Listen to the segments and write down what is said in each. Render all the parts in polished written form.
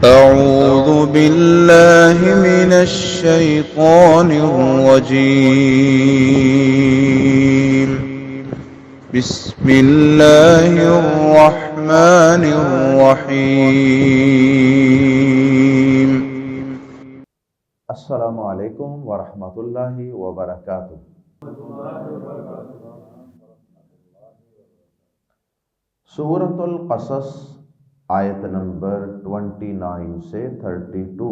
أعوذ بالله من الشيطان الرجيم. بسم الله الرحمن الرحيم. السلام علیکم ورحمۃ اللہ وبرکاتہ۔ سورۃ القصص آیت نمبر 29 سے 32۔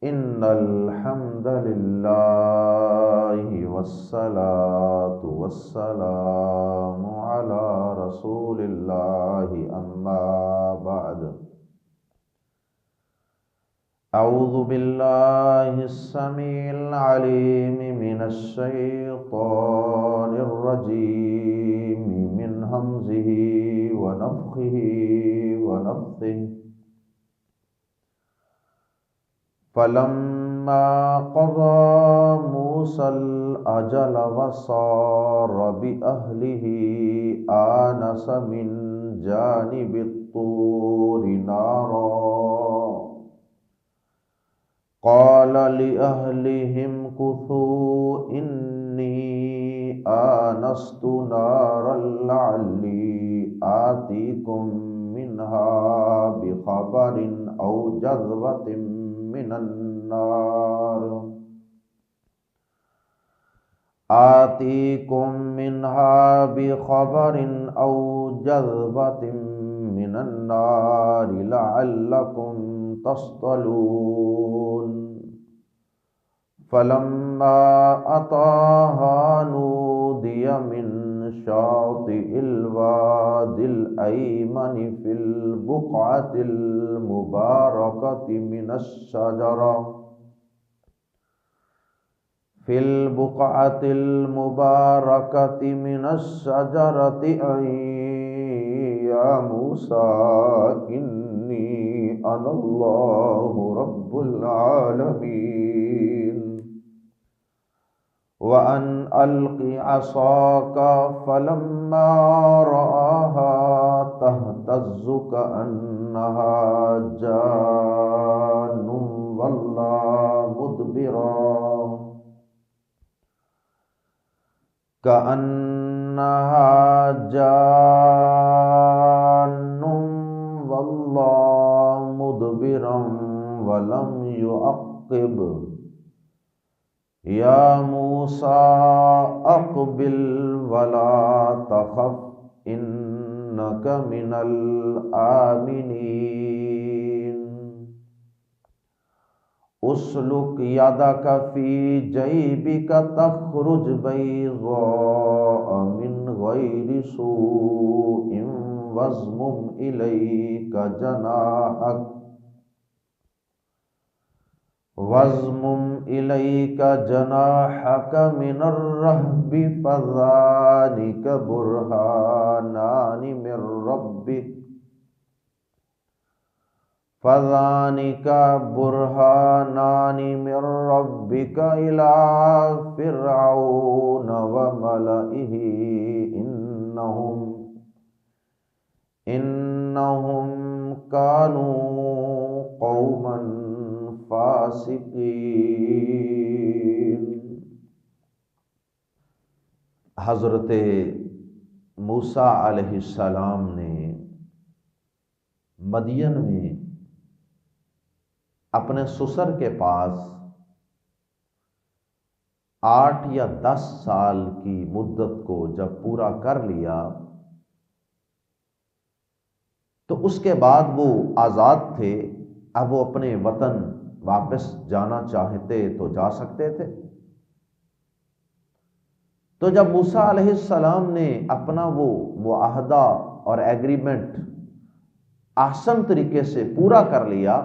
ان الحمد للہ والصلاة والسلام علی رسول اللہ اما بعد۔ اعوذ باللہ السمیع العلیم من الشیطان الرجیم من ہمزہ ونفخہ ونفثہ۔ فلما قضى موسى الأجل وصار بأهله آنس من جانب الطور نارا قال لأهلهم كثوا إني آنست نارا لعلي آتيكم منها بخبر أو جذوة من النار آتيكم منها بخبر أو جذوة من النار لعلكم تصطلون۔ فلما أتاها نودي من شاطئ الوادي الأيمن في البقعة المباركة من الشجرة أن يا موسى إني أنا الله رب العالمين وأن ألق عصاك فلما رآها تهتز كأنها جان ولا مدبرا ولم يعقب يا موسى أقبل ولا تخف إنك من الآمنين اسلك يدك في جيبك تخرج بيضاء من غير سوء واضمم إليك جناحك من الرهب فذلك برهانان من ربك إلى فرعون وملئه إنهم كانوا قوما فاسقین۔ حضرت موسیٰ علیہ السلام نے مدین میں اپنے سسر کے پاس 8 یا 10 سال کی مدت کو جب پورا کر لیا تو اس کے بعد وہ آزاد تھے۔ اب وہ اپنے وطن واپس جانا چاہتے تو جا سکتے تھے۔ تو جب موسیٰ علیہ السلام نے اپنا وہ معاہدہ اور ایگریمنٹ احسن طریقے سے پورا کر لیا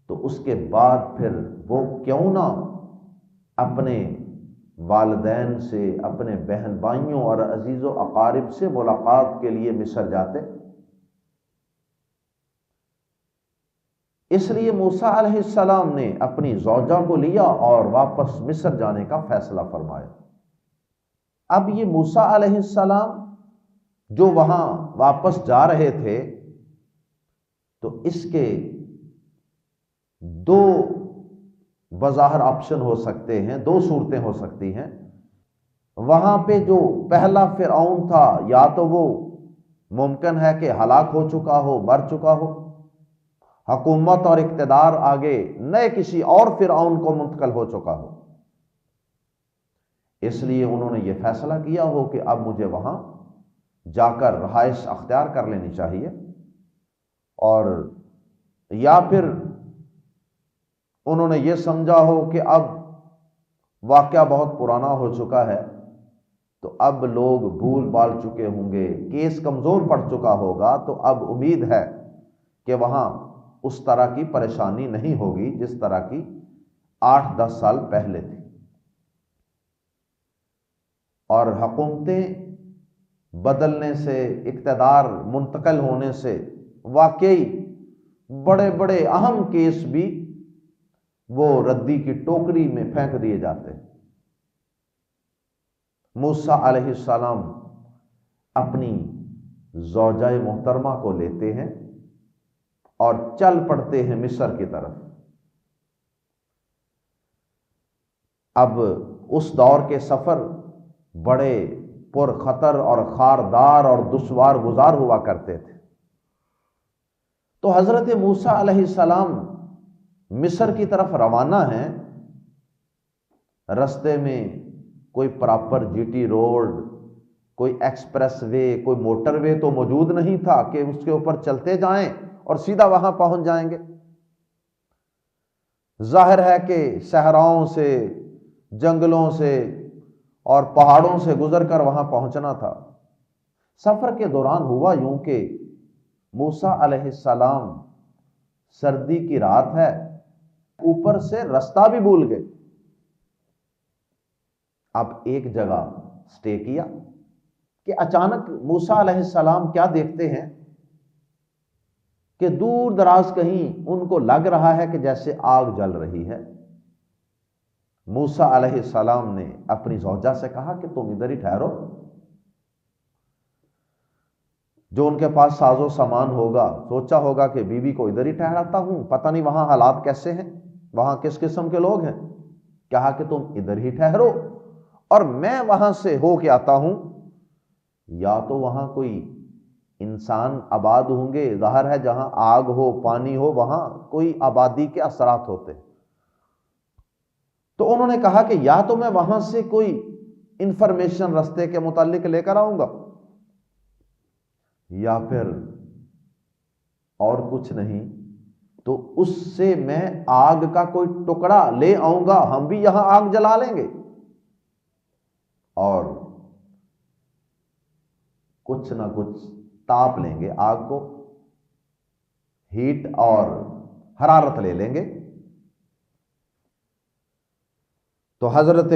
تو اس کے بعد پھر وہ کیوں نہ اپنے والدین سے، اپنے بہن بھائیوں اور عزیز و اقارب سے ملاقات کے لیے مصر جاتے۔ اس لیے موسیٰ علیہ السلام نے اپنی زوجہ کو لیا اور واپس مصر جانے کا فیصلہ فرمایا۔ اب یہ موسیٰ علیہ السلام جو وہاں واپس جا رہے تھے تو اس کے دو بظاہر آپشن ہو سکتے ہیں، دو صورتیں ہو سکتی ہیں۔ وہاں پہ جو پہلا فرعون تھا، یا تو وہ ممکن ہے کہ ہلاک ہو چکا ہو، مر چکا ہو، حکومت اور اقتدار آگے نئے کسی اور فرعون کو منتقل ہو چکا ہو، اس لیے انہوں نے یہ فیصلہ کیا ہو کہ اب مجھے وہاں جا کر رہائش اختیار کر لینی چاہیے، اور یا پھر انہوں نے یہ سمجھا ہو کہ اب واقعہ بہت پرانا ہو چکا ہے، تو اب لوگ بھول بھال چکے ہوں گے، کیس کمزور پڑ چکا ہوگا، تو اب امید ہے کہ وہاں اس طرح کی پریشانی نہیں ہوگی جس طرح کی 8-10 سال پہلے تھی۔ اور حکومتیں بدلنے سے، اقتدار منتقل ہونے سے واقعی بڑے بڑے اہم کیس بھی وہ ردی کی ٹوکری میں پھینک دیے جاتے ہیں۔ موسیٰ علیہ السلام اپنی زوجہ محترمہ کو لیتے ہیں اور چل پڑتے ہیں مصر کی طرف۔ اب اس دور کے سفر بڑے پر خطر اور خاردار اور دشوار گزار ہوا کرتے تھے، تو حضرت موسیٰ علیہ السلام مصر کی طرف روانہ ہیں۔ رستے میں کوئی پراپر جی ٹی روڈ، کوئی ایکسپریس وے، کوئی موٹر وے تو موجود نہیں تھا کہ اس کے اوپر چلتے جائیں اور سیدھا وہاں پہنچ جائیں گے۔ ظاہر ہے کہ صحراؤں سے، جنگلوں سے اور پہاڑوں سے گزر کر وہاں پہنچنا تھا۔ سفر کے دوران ہوا یوں کہ موسیٰ علیہ السلام سردی کی رات ہے، اوپر سے رستہ بھی بھول گئے۔ اب ایک جگہ سٹے کیا کہ اچانک موسیٰ علیہ السلام کیا دیکھتے ہیں کہ دور دراز کہیں ان کو لگ رہا ہے کہ جیسے آگ جل رہی ہے۔ موسیٰ علیہ السلام نے اپنی زوجہ سے کہا کہ تم ادھر ہی ٹھہرو۔ جو ان کے پاس ساز و سامان ہوگا، سوچا ہوگا کہ بیوی کو ادھر ہی ٹھہراتا ہوں، پتہ نہیں وہاں حالات کیسے ہیں، وہاں کس قسم کے لوگ ہیں۔ کہا کہ تم ادھر ہی ٹھہرو اور میں وہاں سے ہو کے آتا ہوں۔ یا تو وہاں کوئی انسان آباد ہوں گے، ظاہر ہے جہاں آگ ہو، پانی ہو، وہاں کوئی آبادی کے اثرات ہوتے۔ تو انہوں نے کہا کہ یا تو میں وہاں سے کوئی انفارمیشن رستے کے متعلق لے کر آؤں گا، یا پھر اور کچھ نہیں تو اس سے میں آگ کا کوئی ٹکڑا لے آؤں گا، ہم بھی یہاں آگ جلا لیں گے اور کچھ نہ کچھ تاپ لیں گے، آگ کو ہیٹ اور حرارت لے لیں گے۔ تو حضرت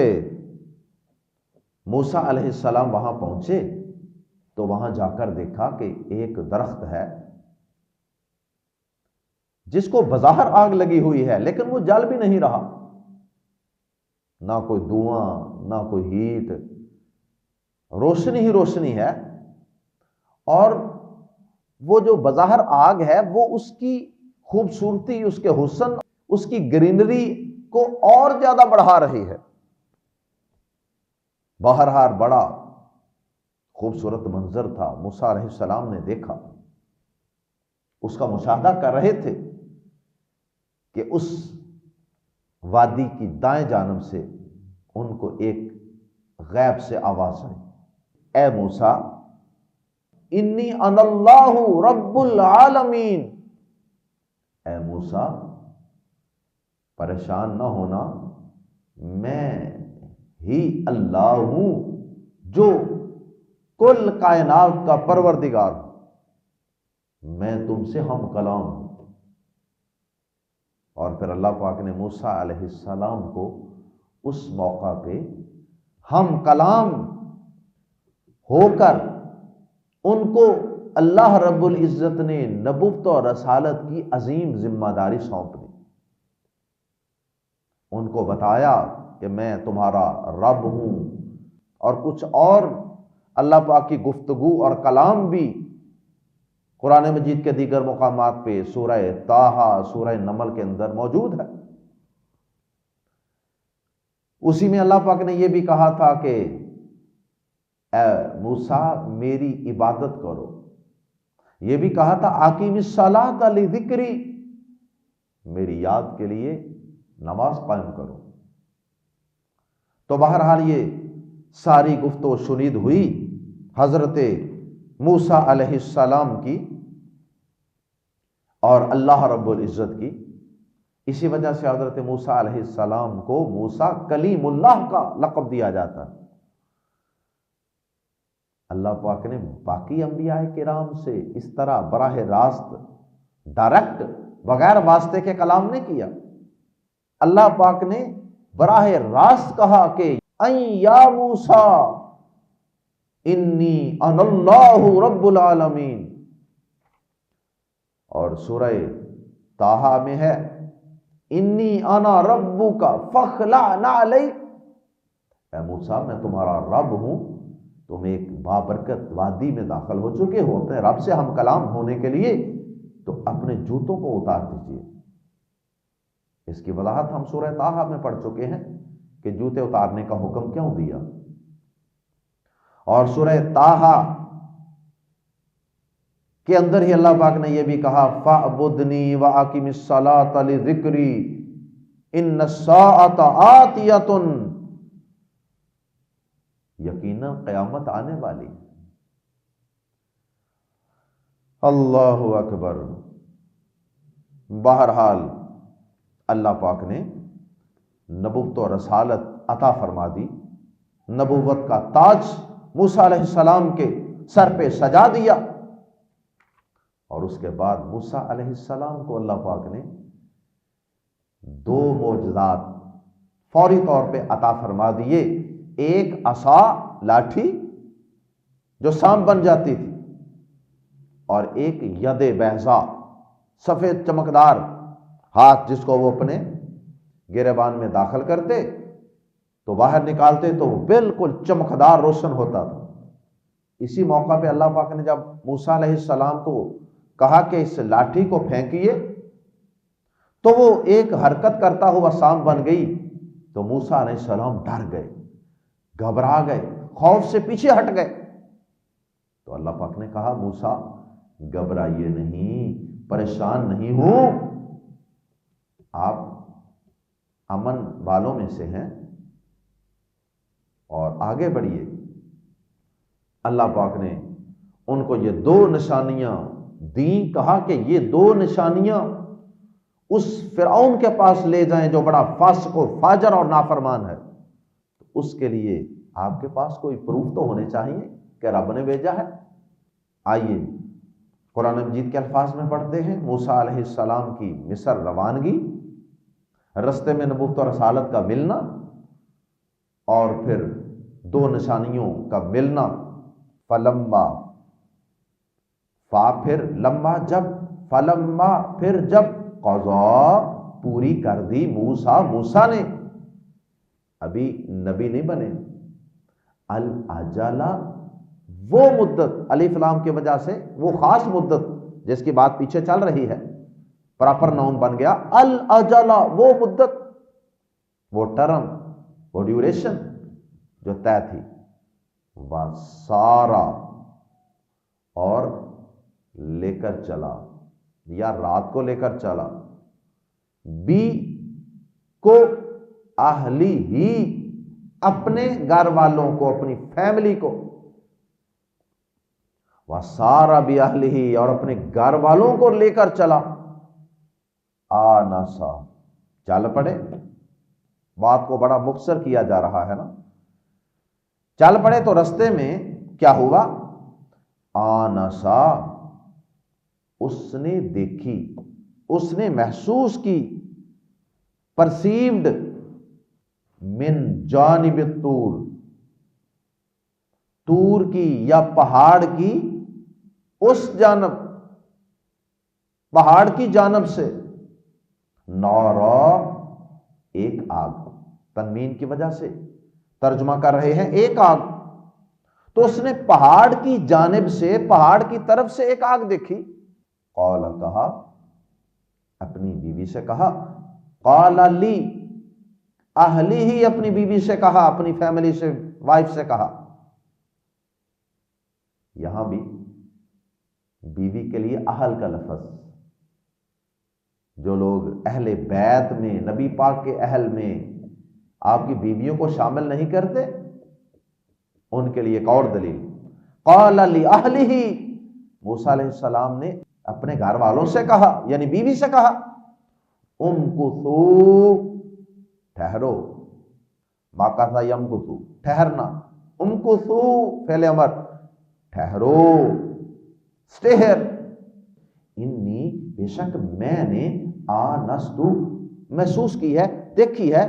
موسیٰ علیہ السلام وہاں پہنچے تو وہاں جا کر دیکھا کہ ایک درخت ہے جس کو بظاہر آگ لگی ہوئی ہے، لیکن وہ جل بھی نہیں رہا، نہ کوئی دھواں نہ کوئی ہیٹ، روشنی ہی روشنی ہے۔ اور وہ جو بظاہر آگ ہے وہ اس کی خوبصورتی، اس کے حسن، اس کی گرینری کو اور زیادہ بڑھا رہی ہے۔ بہرحال بڑا خوبصورت منظر تھا، موسیٰ علیہ السلام نے دیکھا، اس کا مشاہدہ کر رہے تھے کہ اس وادی کی دائیں جانب سے ان کو ایک غیب سے آواز آئی، اے موسیٰ انی انا اللہ رب العالمین۔ اے موسیٰ پریشان نہ ہونا، میں ہی اللہ ہوں جو کل کائنات کا پروردگار ہوں، میں تم سے ہم کلام ہوں۔ اور پھر اللہ پاک نے موسیٰ علیہ السلام کو اس موقع پہ ہم کلام ہو کر ان کو اللہ رب العزت نے نبوت اور رسالت کی عظیم ذمہ داری سونپ دی۔ ان کو بتایا کہ میں تمہارا رب ہوں، اور کچھ اور اللہ پاک کی گفتگو اور کلام بھی قرآن مجید کے دیگر مقامات پہ سورہ طٰہٰ، سورہ نمل کے اندر موجود ہے۔ اسی میں اللہ پاک نے یہ بھی کہا تھا کہ اے موسیٰ میری عبادت کرو، یہ بھی کہا تھا اقیم الصلاۃ لذکری، میری یاد کے لیے نماز قائم کرو۔ تو بہرحال یہ ساری گفت و شنید ہوئی حضرت موسیٰ علیہ السلام کی اور اللہ رب العزت کی۔ اسی وجہ سے حضرت موسیٰ علیہ السلام کو موسیٰ کلیم اللہ کا لقب دیا جاتا ہے۔ اللہ پاک نے باقی انبیاء کرام سے اس طرح براہ راست ڈائریکٹ بغیر واسطے کے کلام نہیں کیا۔ اللہ پاک نے براہ راست کہا کہ اَن یا موسیٰ انی انا اللہ رب العالمین، اور سورہ طٰہٰ میں ہے انی انا ربک فاخلع نعلیک، اے موسیٰ میں تمہارا رب ہوں، تم ایک بابرکت وادی میں داخل ہو چکے ہو اپنے رب سے ہم کلام ہونے کے لیے، تو اپنے جوتوں کو اتار دیجیے۔ اس کی وضاحت ہم سورہ طٰہٰ میں پڑھ چکے ہیں کہ جوتے اتارنے کا حکم کیوں دیا۔ اور سورہ طٰہٰ کے اندر ہی اللہ پاک نے یہ بھی کہا فَاعْبُدْنِي وَأَقِمِ الصَّلَاةَ لِذِكْرِي إِنَّ السَّاعَةَ آتِيَةٌ، یقیناً قیامت آنے والی۔ اللہ اکبر۔ بہرحال اللہ پاک نے نبوت و رسالت عطا فرما دی، نبوت کا تاج موسیٰ علیہ السلام کے سر پہ سجا دیا، اور اس کے بعد موسیٰ علیہ السلام کو اللہ پاک نے دو معجزات فوری طور پہ عطا فرما دیے، ایک عصا لاٹھی جو سانپ بن جاتی تھی، اور ایک ید بیضاء سفید چمکدار ہاتھ، جس کو وہ اپنے گریبان میں داخل کرتے تو باہر نکالتے تو وہ بالکل چمکدار روشن ہوتا تھا۔ اسی موقع پہ اللہ پاک نے جب موسیٰ علیہ السلام کو کہا کہ اس لاٹھی کو پھینکیے، تو وہ ایک حرکت کرتا ہوا سانپ بن گئی، تو موسیٰ علیہ السلام ڈر گئے، گھبرا گئے، خوف سے پیچھے ہٹ گئے۔ تو اللہ پاک نے کہا موسیٰ گھبرائیے نہیں، پریشان نہیں ہوں، آپ امن والوں میں سے ہیں اور آگے بڑھیے۔ اللہ پاک نے ان کو یہ دو نشانیاں دیں، کہا کہ یہ دو نشانیاں اس فرعون کے پاس لے جائیں جو بڑا فاسق و فاجر اور نافرمان ہے، اس کے لیے آپ کے پاس کوئی پروف تو ہونے چاہیے کہ رب نے بھیجا ہے۔ آئیے قرآن مجید کے الفاظ میں پڑھتے ہیں موسیٰ علیہ السلام کی مصر روانگی، رستے میں نبوت و رسالت کا ملنا، اور پھر دو نشانیوں کا ملنا۔ فلما، فا پھر لما جب، فلما پھر جب، قضا پوری کر دی، موسیٰ نے، ابھی نبی نہیں بنے، الاجل وہ مدت، الف لام کی وجہ سے وہ خاص مدت جس کی بات پیچھے چل رہی ہے پراپر ناؤن بن گیا، الاجل وہ مدت، وہ ٹرم، وہ ڈیوریشن جو طے تھی، وسارا اور لے کر چلا یا رات کو لے کر چلا، بی کو اہلی ہی اپنے گھر والوں کو، اپنی فیملی کو، وسارا بی اہلی ہی اور اپنے گھر والوں کو لے کر چلا، آنسا چل پڑے، بات کو بڑا مختصر کیا جا رہا ہے نا، چل پڑے تو رستے میں کیا ہوا، آنسا اس نے دیکھی، اس نے محسوس کی، پرسیوڈ، من جانب الطور، طور کی یا پہاڑ کی اس جانب، پہاڑ کی جانب سے، نارا ایک آگ، تنوین کی وجہ سے ترجمہ کر رہے ہیں ایک آگ، تو اس نے پہاڑ کی جانب سے، پہاڑ کی طرف سے ایک آگ دیکھی. قال کہا، اپنی بیوی سے کہا، قال لی اہلی ہی اپنی بیوی سے کہا، اپنی فیملی سے، وائف سے کہا. یہاں بھی بیوی کے لیے اہل کا لفظ، جو لوگ اہل بیت میں، نبی پاک کے اہل میں آپ کی بیویوں کو شامل نہیں کرتے، ان کے لیے ایک اور دلیل. قال لأہلہ، موسیٰ علیہ السلام نے اپنے گھر والوں سے کہا، یعنی بیوی سے کہا، امکثوا، ٹھہرو، ماکث یمکث، ٹھہرنا، امکثوا فعل امر، ٹھہرو، اسٹے ہیئر، انی، بے شک میں نے، آنست، محسوس کی ہے، دیکھی ہے،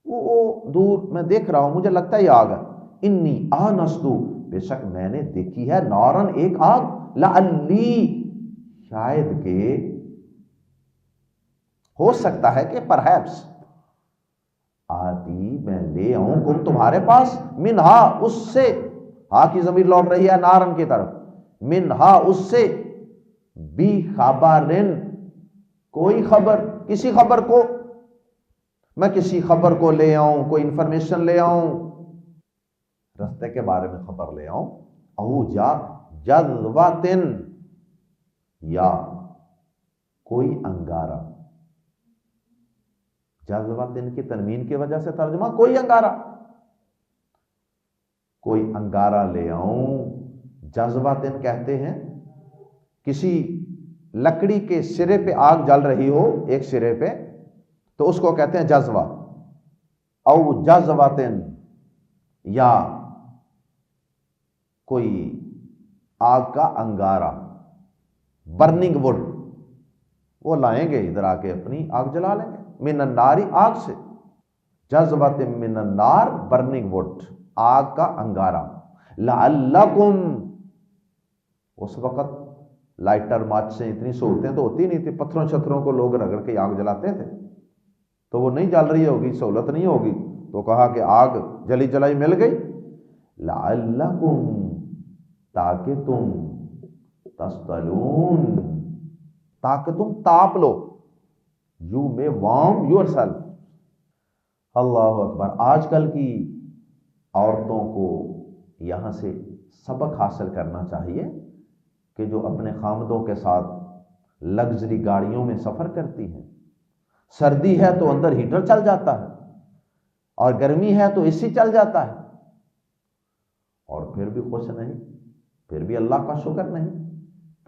وہ دور میں دیکھ رہا ہوں، مجھے لگتا ہے یہ آگ ہے. انی آنست، بے شک میں نے دیکھی ہے، نارن، ایک آگ، لعلی، شاید کہ، ہو سکتا ہے کہ، پرہیپس، آتی، میں لے آؤں، کم، تمہارے پاس، منہا، اس سے، ہا کی ضمیر لوٹ رہی ہے نارن کی طرف، منہا، اس سے، بی خبرن، کوئی خبر، کسی خبر کو، میں کسی خبر کو لے آؤں، کوئی انفارمیشن لے آؤں، رستے کے بارے میں خبر لے آؤں، او جا جذواتن، یا کوئی انگارہ، جذواتن کی تنوین کی وجہ سے ترجمہ کوئی انگارہ، کوئی انگارہ لے آؤں. جذواتن کہتے ہیں کسی لکڑی کے سرے پہ آگ جل رہی ہو، ایک سرے پہ، تو اس کو کہتے ہیں جذوہ. او جذواتن، یا کوئی آگ کا انگارہ، برننگ وڈ، وہ لائیں گے ادھر آ کے اپنی آگ جلا لیں گے، من النار، آگ سے، جذوۃ من النار، برننگ وڈ، آگ کا انگارہ. لعلکم، اس وقت لائٹر، ماچسیں، اتنی سہولتیں تو ہوتی نہیں تھی، پتھروں چھتروں کو لوگ رگڑ کے آگ جلاتے تھے، تو وہ نہیں جل رہی ہوگی، سہولت نہیں ہوگی، تو کہا کہ آگ جلی جلائی مل گئی. لعلکم، تاکہ تم، تصطلون، تاکہ تم تاپ لو، یو میں وارم یور سیلف. اللہ اکبر. آج کل کی عورتوں کو یہاں سے سبق حاصل کرنا چاہیے کہ جو اپنے خامدوں کے ساتھ لگژری گاڑیوں میں سفر کرتی ہیں، سردی ہے تو اندر ہیٹر چل جاتا ہے، اور گرمی ہے تو اے سی چل جاتا ہے، اور پھر بھی خوش نہیں، پھر بھی اللہ کا شکر نہیں،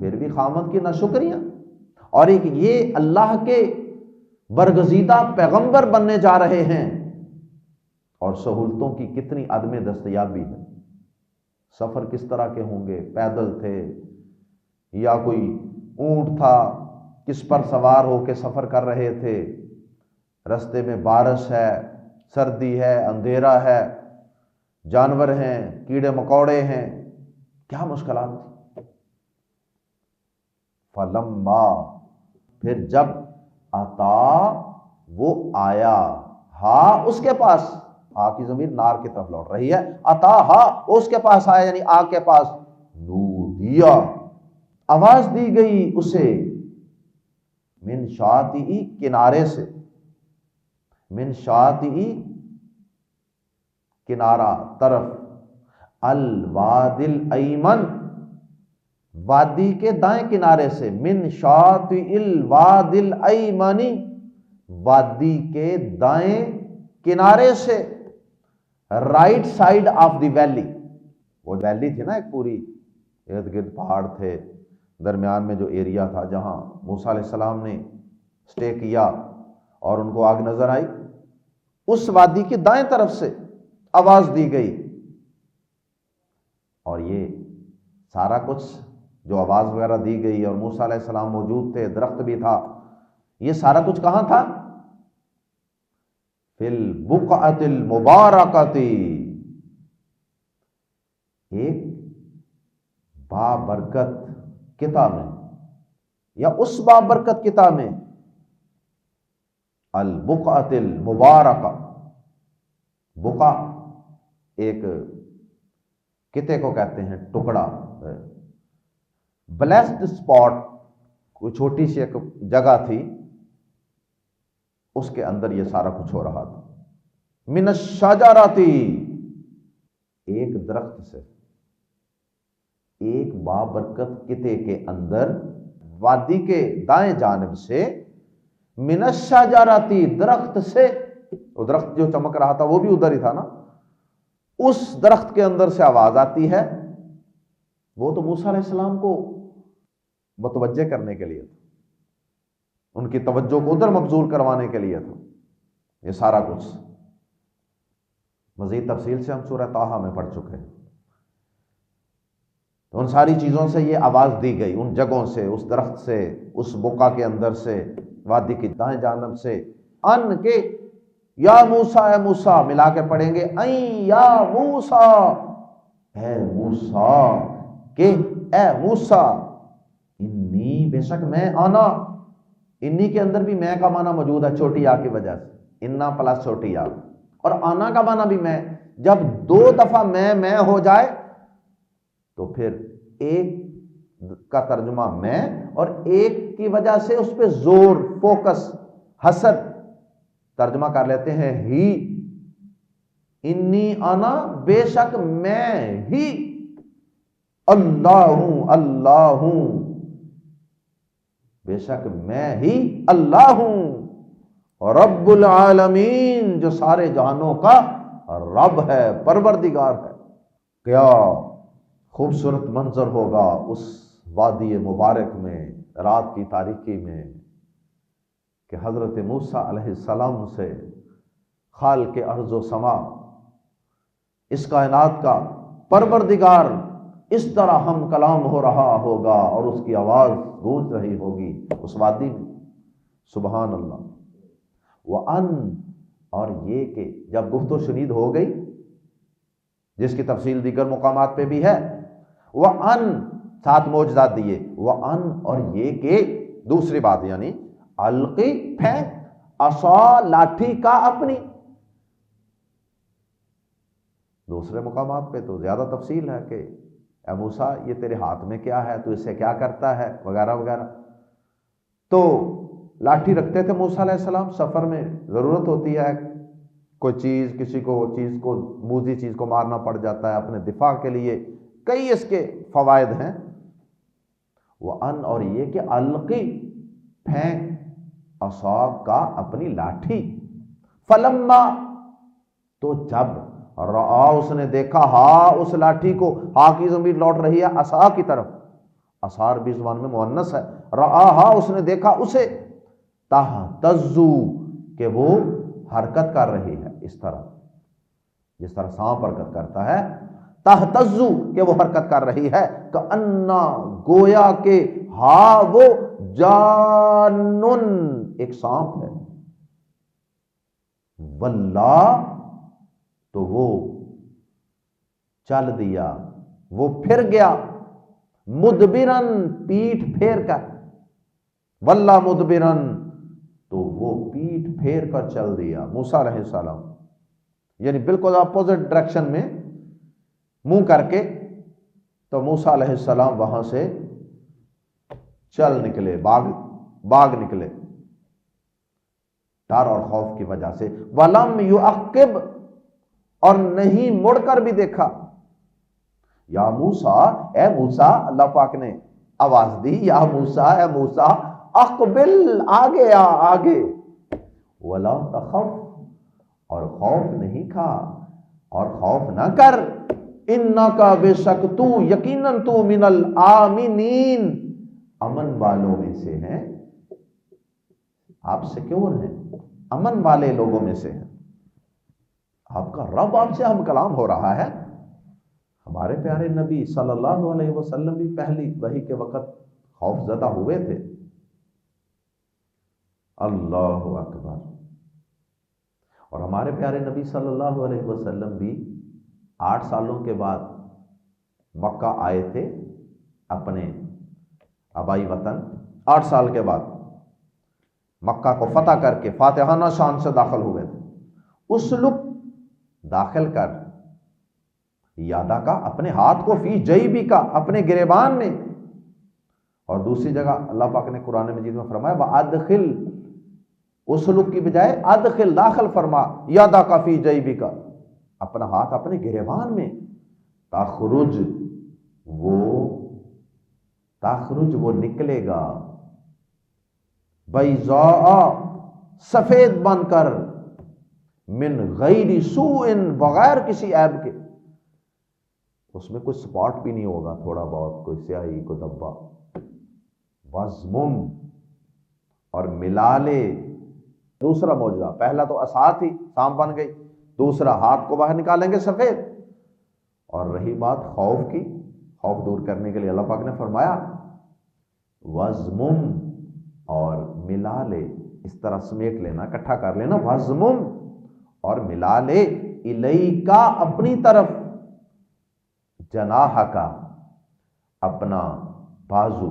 پھر بھی خامد کی ناشکریاں. اور ایک یہ اللہ کے برگزیدہ پیغمبر بننے جا رہے ہیں، اور سہولتوں کی کتنی عدم دستیابی ہے. سفر کس طرح کے ہوں گے، پیدل تھے یا کوئی اونٹ تھا، کس پر سوار ہو کے سفر کر رہے تھے، رستے میں بارش ہے، سردی ہے، اندھیرا ہے، جانور ہیں، کیڑے مکوڑے ہیں، کیا مشکلات تھی. فلما، پھر جب، عطا، وہ آیا، ہاں اس کے پاس، ہاں کی ضمیر نار کی طرف لوٹ رہی ہے، عطا، ہاں اس کے پاس آیا، یعنی آگ کے پاس، نودیا، آواز دی گئی اسے، من شاطئ، کنارے سے، من شاطئ، کنارہ، طرف، الواد الایمن، وادی کے دائیں کنارے سے، من شاطئ الواد الایمن، وادی کے دائیں کنارے سے، right side of the valley. وہ ویلی تھی نا ایک پوری، ارد گرد پہاڑ تھے، درمیان میں جو ایریا تھا جہاں موسیٰ علیہ السلام نے سٹے کیا اور ان کو آگ نظر آئی، اس وادی کی دائیں طرف سے آواز دی گئی. اور یہ سارا کچھ جو آواز وغیرہ دی گئی اور موسیٰ علیہ السلام موجود تھے، درخت بھی تھا، یہ سارا کچھ کہاں تھا؟ فی البقعۃ المبارکۃ، ایک بابرکت کتاب میں، یا اس بابرکت کتاب میں، البقعۃ المبارکہ. بقع ایک قطعے کو کہتے ہیں ٹکڑا، بلیسڈ اسپاٹ، کوئی چھوٹی سی ایک جگہ تھی، اس کے اندر یہ سارا کچھ ہو رہا تھا۔ من الشجرتی، ایک درخت سے، ایک بابرکت قطعے کے اندر وادی کے دائیں جانب سے، من الشجرتی، درخت سے، وہ درخت جو چمک رہا تھا وہ بھی ادھر ہی تھا نا، اس درخت کے اندر سے آواز آتی ہے۔ وہ تو موسیٰ علیہ السلام کو متوجہ کرنے کے لیے تھا، ان کی توجہ کو ادھر مبذول کروانے کے لیے تھا یہ سارا کچھ۔ مزید تفصیل سے ہم سورہ طٰہٰ میں پڑھ چکے ہیں۔ تو ان ساری چیزوں سے یہ آواز دی گئی، ان جگہوں سے، اس درخت سے، اس بقعہ کے اندر سے، وادی کی دائیں جانب سے، ان کے یا موسیٰ، اے موسیٰ، ملا کے پڑھیں گے این یا موسیٰ، اے موسیٰ، کہ اے موسیٰ، انی، بے شک میں، آنا، انی کے اندر بھی میں کا معنی موجود ہے چھوٹی آ کی وجہ سے، انا پلس چھوٹی آ، اور آنا کا معنی بھی میں۔ جب دو دفعہ میں ہو جائے تو پھر ایک کا ترجمہ میں، اور ایک کی وجہ سے اس پہ زور، فوکس، حسد ترجمہ کر لیتے ہیں ہی، انی آنا، بے شک میں ہی، اللہ ہوں، اللہ ہوں، بے شک میں ہی اللہ ہوں، رب العالمین، جو سارے جہانوں کا رب ہے، پروردگار ہے۔ کیا خوبصورت منظر ہوگا اس وادی مبارک میں، رات کی تاریکی میں، کہ حضرت موسیٰ علیہ السلام سے خالق ارض و سما، اس کائنات کا پروردگار، اس طرح ہم کلام ہو رہا ہوگا اور اس کی آواز گونج رہی ہوگی اس وادی میں۔ سبحان اللہ۔ وَأَن، اور یہ کہ جب گفت و شنید ہو گئی، جس کی تفصیل دیگر مقامات پہ بھی ہے، وَأَن، ساتھ معجزات دیے، وَأَن، اور یہ کہ دوسری بات، یعنی القی، پھینک، عصا، لاٹھی کا اپنی۔ دوسرے مقامات پہ تو زیادہ تفصیل ہے کہ اے موسیٰ، یہ تیرے ہاتھ میں کیا ہے، تو اس سے کیا کرتا ہے، وغیرہ وغیرہ۔ تو لاٹھی رکھتے تھے موسیٰ علیہ السلام، سفر میں ضرورت ہوتی ہے، کوئی چیز، کسی کو چیز کو، موذی چیز کو مارنا پڑ جاتا ہے اپنے دفاع کے لیے، کئی اس کے فوائد ہیں۔ وَأَن، اور یہ کہ القی، پھینک، عصا کا اپنی لاٹھی، فلما، تو جب، رآ، اس نے دیکھا، ہا، اس لاٹھی کو، ہا کی ضمیر لوٹ رہی ہے عصا کی طرف، عصا عربی زبان میں مؤنث ہے، رآ، ہا، اس نے دیکھا اسے، تہتزو، کہ وہ حرکت کر رہی ہے، اس طرح جس طرح سانپ حرکت کرتا ہے، تہتزو، کہ وہ حرکت کر رہی ہے، کأنّا، گویا کہ، ہا، وہ، جانن، ایک سانپ ہے، واللہ، تو وہ چل دیا، وہ پھر گیا، مدبرن، پیٹھ پھیر کر، واللہ مدبرن، تو وہ پیٹھ پھیر کر چل دیا موسیٰ علیہ السلام، یعنی بالکل اپوزٹ ڈائریکشن میں منہ کر کے۔ تو موسیٰ علیہ السلام وہاں سے چل نکلے، باغ نکلے، ڈر اور خوف کی وجہ سے۔ وَلَمْ يُعَقِّبْ، اور نہیں مڑ کر بھی دیکھا۔ یا موسیٰ، اے موسیٰ، اللہ پاک نے آواز دی، یا موسیٰ، اے موسیٰ، اقبل، آگے آ، آگے، ولا تخف، اور خوف نہیں کھا، اور خوف نہ کر، انکا، بے شک تو، یقیناً تو، من الآمنین، امن والوں میں سے ہیں، آپ سیکیور ہیں، امن والے لوگوں میں سے ہیں، آپ کا رب آپ سے ہم کلام ہو رہا ہے۔ ہمارے پیارے نبی صلی اللہ علیہ وسلم بھی پہلی وحی کے وقت خوف زدہ ہوئے تھے۔ اللہ اکبر۔ اور ہمارے پیارے نبی صلی اللہ علیہ وسلم بھی 8 سالوں کے بعد مکہ آئے تھے، اپنے آبائی وطن، 8 سال کے بعد مکہ کو فتح کر کے فاتحانہ شان سے داخل ہوئے تھے۔ اس لک داخل کر یادا کا اپنے ہاتھ کو، فی جیبی کا اپنے گریبان میں. اور دوسری جگہ اللہ پاک نے قرآن مجید میں فرمایا وَأَدْخِلْ، اسلک کی بجائے ادخل داخل فرما، یادا کا فی جیبی کا اپنا ہاتھ اپنے گریبان میں، تخرج وہ نکلے گا، بیضاء سفید بن کر، من غیر سوء بغیر کسی عیب کے، اس میں کوئی سپاٹ بھی نہیں ہوگا، تھوڑا بہت کوئی سیاہی کوئی دبا. وزمم، اور ملا لے. دوسرا معجزہ، پہلا تو عصا تھی سانپ بن گئی، دوسرا ہاتھ کو باہر نکالیں گے سفید. اور رہی بات خوف کی، خوف دور کرنے کے لیے اللہ پاک نے فرمایا وزمم، اور ملا لے، اس طرح سمیٹ لینا، اکٹھا کر لینا. وزمم، اور ملا لے، الیکا اپنی طرف، جناح کا اپنا بازو.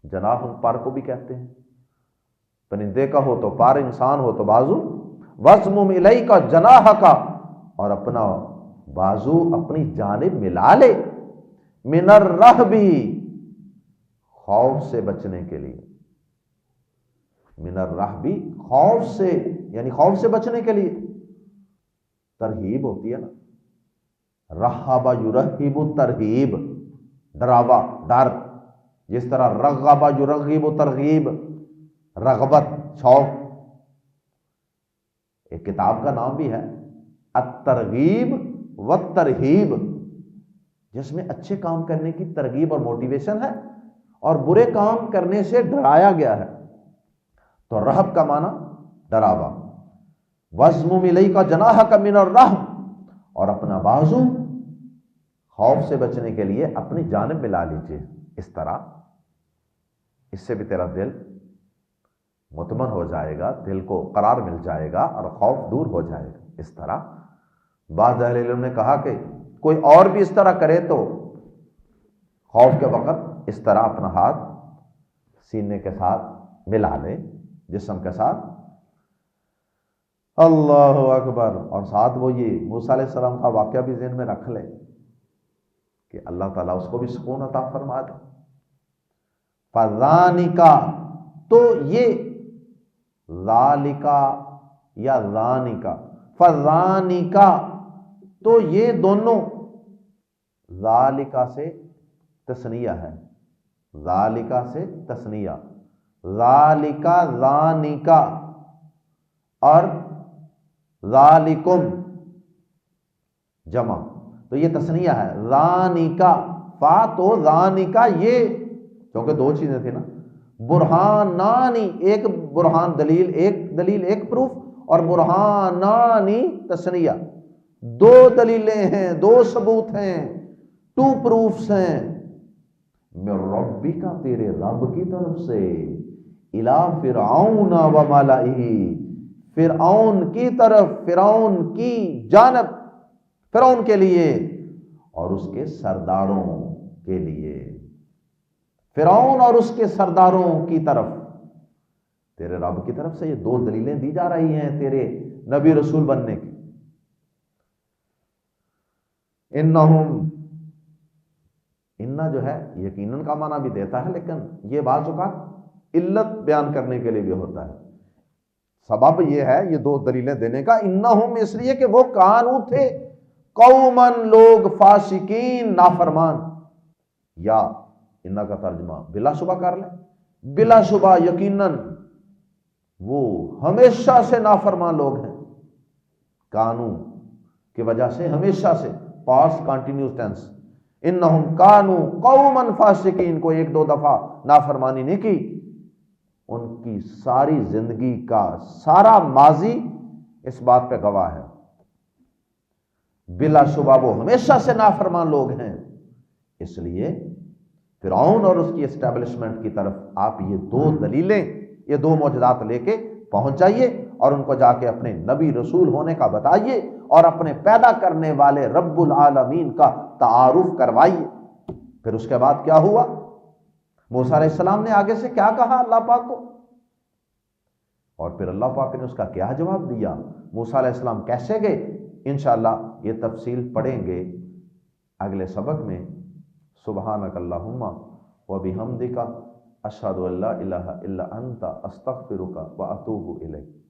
جناح پر کو بھی کہتے ہیں، پرندے کا ہو تو پر، انسان ہو تو بازو. وزمم الیکا جناح کا، اور اپنا بازو اپنی جانب ملا لے، من الرہب، خوف سے بچنے کے لیے. من الرہب، خوف سے، یعنی خوف سے بچنے کے لیے. ترہیب ہوتی ہے نا، رہب یرہب، ترہیب ڈراوا، ڈر. جس طرح رغب یرغب، ترغیب رغبت، شوق. ایک کتاب کا نام بھی ہے الترغیب والترہیب، جس میں اچھے کام کرنے کی ترغیب اور موٹیویشن ہے، اور برے کام کرنے سے ڈرایا گیا ہے. تو رہب کا معنی ڈراوا. وزمم الیک جناحک من الرہب، اور اپنا بازو خوف سے بچنے کے لیے اپنی جانب ملا لیجیے. اس طرح اس سے بھی تیرا دل مطمئن ہو جائے گا، دل کو قرار مل جائے گا اور خوف دور ہو جائے گا. اس طرح بعض اہل علم نے کہا کہ کوئی اور بھی اس طرح کرے تو خوف کے وقت اس طرح اپنا ہاتھ سینے کے ساتھ ملا لے، جسم کے ساتھ. اللہ اکبر. اور ساتھ وہ یہ موسیٰ علیہ السلام کا واقعہ بھی ذہن میں رکھ لے کہ اللہ تعالیٰ اس کو بھی سکون عطا فرما دے. فَذَانِکَ، تو یہ ذالکا یا ذانکا، فَذَانِکَ، تو یہ دونوں، ذالکا سے تثنیہ ہے، ذالکا سے تثنیہ، ذالکا ذانکا، اور ذالکم جمع، تو یہ تثنیہ ہے. ذانکا، فا تو ذانکا، یہ کیونکہ دو چیزیں تھیں نا، برہانانی، ایک برہان دلیل، ایک پروف، اور برہانانی تثنیہ، دو دلیلیں ہیں، دو ثبوت ہیں، 2 پروفس ہیں. من ربک، تیرے رب کی طرف سے، الی فرعون و ملئہ، فرعون کی طرف، فرعون کی جانب، فرعون کے لیے اور اس کے سرداروں کے لیے، فرعون اور اس کے سرداروں کی طرف، تیرے رب کی طرف سے یہ 2 دلیلیں دی جا رہی ہیں تیرے نبی رسول بننے کی. انہم، انہ جو ہے یقیناً کا معنی بھی دیتا ہے، لیکن یہ بعض اوقات علت بیان کرنے کے لیے بھی ہوتا ہے. سبب یہ ہے یہ 2 دلیلیں دینے کا، انہم اس لیے کہ وہ کانو تھے، قومن لوگ، فاسقین نافرمان. یا انہ کا ترجمہ بلا شبہ کر لیں، بلا شبہ یقیناً وہ ہمیشہ سے نافرمان لوگ ہیں. کانو کی وجہ سے، ہمیشہ سے، پاسٹ کنٹینیوس ٹینس. انہم کانو قوما فاسقین، کو 1-2 دفعہ نافرمانی نہیں کی، ان کی ساری زندگی کا سارا ماضی اس بات پہ گواہ ہے. بلا شبہ وہ ہمیشہ سے نافرمان لوگ ہیں. اس لیے فرعون اور اس کی اسٹیبلشمنٹ کی طرف آپ یہ 2 دلیلیں، یہ 2 معجزات لے کے پہنچ جائیے اور ان کو جا کے اپنے نبی رسول ہونے کا بتائیے اور اپنے پیدا کرنے والے رب العالمین کا تعارف کروائیے. پھر اس کے بعد کیا ہوا؟ موسیٰ علیہ السلام نے آگے سے کیا کہا اللہ پاک کو، اور پھر اللہ پاک نے اس کا کیا جواب دیا. موسیٰ علیہ السلام کیسے گئے، انشاءاللہ یہ تفصیل پڑھیں گے اگلے سبق میں سبحانک اللہم و بحمدک اشہد ان لا الہ الا انت استغفرک و اتوب الیک۔